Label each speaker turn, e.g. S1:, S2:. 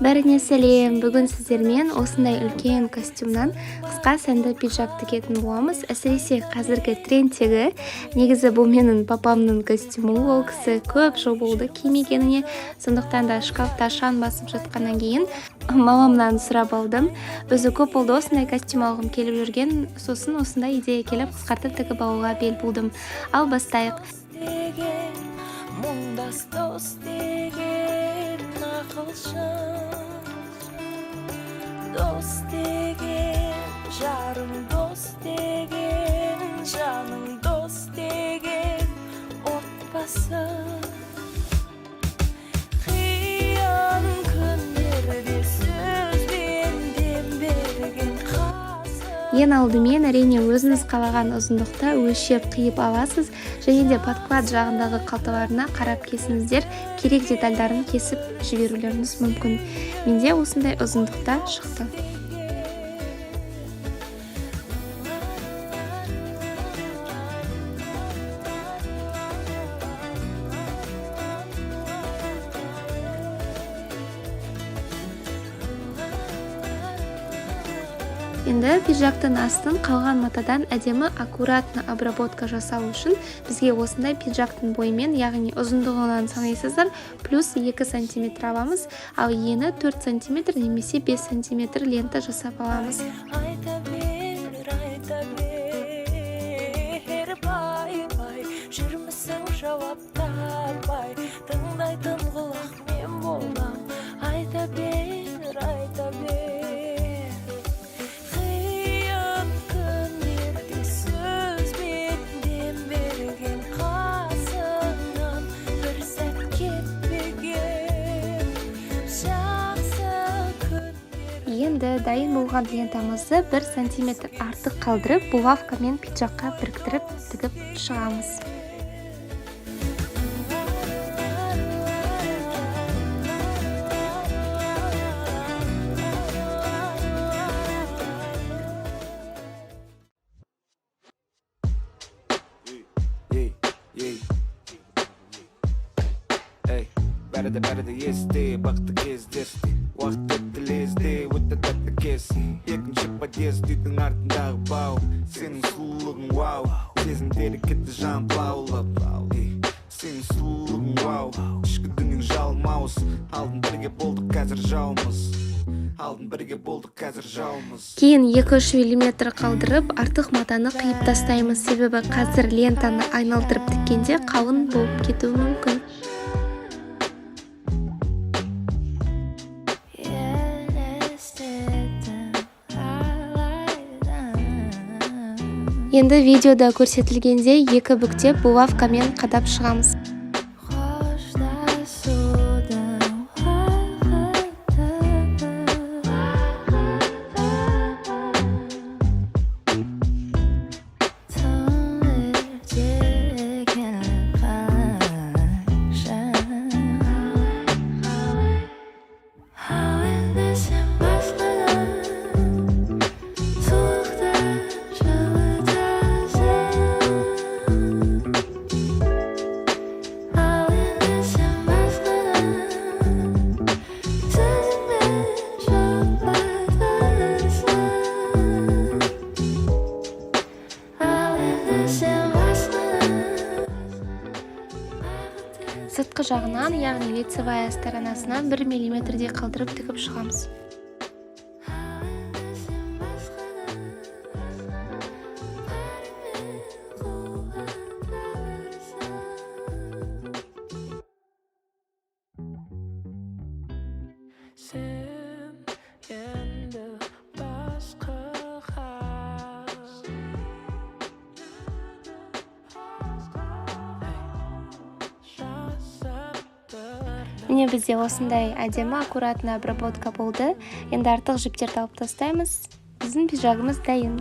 S1: Бәріне сәлем, бүгін сіздермен осындай үлкен костюмнан қысқа сәнді пиджак тігетін боламыз. Әсіресе қазіргі трендтегі, негізі бұл менің папамның костюмы, ол кісі көп жыл болды кимегеніне, сондықтан да шкафта шаң басып жатқаннан кейін мамамнан сұрап алдым. Өзі көп болды осындай костюм алғым келіп жүрген, сосын осындай идея келіп қысқартып тігіп алуға бел будым. Ал бастайық.
S2: Dost degen, жарым dost degen, жаным dost degen, отбасы. Қиын күндерде сөзбен дем берген қасым.
S1: Ең алдымен әрине өзіңіз қалаған ұзындықта өлшеп қиып аласыз, және де подклад жағындағы қалталарына қарап кесіңіздер, керек детальдарын кесіп жіберулеріңіз мүмкін. Менде осындай ұзындықта шықты. Енді пиджактың астын қалған матадан әдемі аккуратны обработка жасау үшін бізге осындай пиджактың бойымен, яғни ұзындығынан санайсыздар, плюс 2 см аламыз, ал ені 4 см немесе 5 см лента жасап аламыз.
S2: Жүрмісің жауап таппай, тыңдайтын құлақ мен болам. Айта бер, айта бер.
S1: Енді дайын болған лентамызды 1 см артық қалдырып, булавкамен пиджакқа біріктіріп тігіп шығамыз.
S3: Бәрі есте, бақты кездесті, уақыт өтті лезде, өтті тәтті кес. Екінші подъезд үйдің артындағы бау, сенің сұлулығың вау, сезімдері кетті жан лаулап. Сенің сұлулығың вау, ішкі дүнің жалмауыз, алдын бірге болдық қазір жауымыз.
S1: Кейін 2-3 мм қалдырып, артық матаны қиып тастаймыз, себебі қазір лентаны айналдырып тіккенде қалың болып кетуі мүмкін. Енді видеода көрсетілгенде 2 бүктеп булавкамен қадап шығамыз. Сыртқы жағынан, яғни лицевая сторонасынан 1 мм қалдырып тігіп шығамыз. Міне бізде осындай әдемі аккуратны обработка болды. Енді артық жіптерді алып тастаймыз. Біздің пиджагымыз дайын.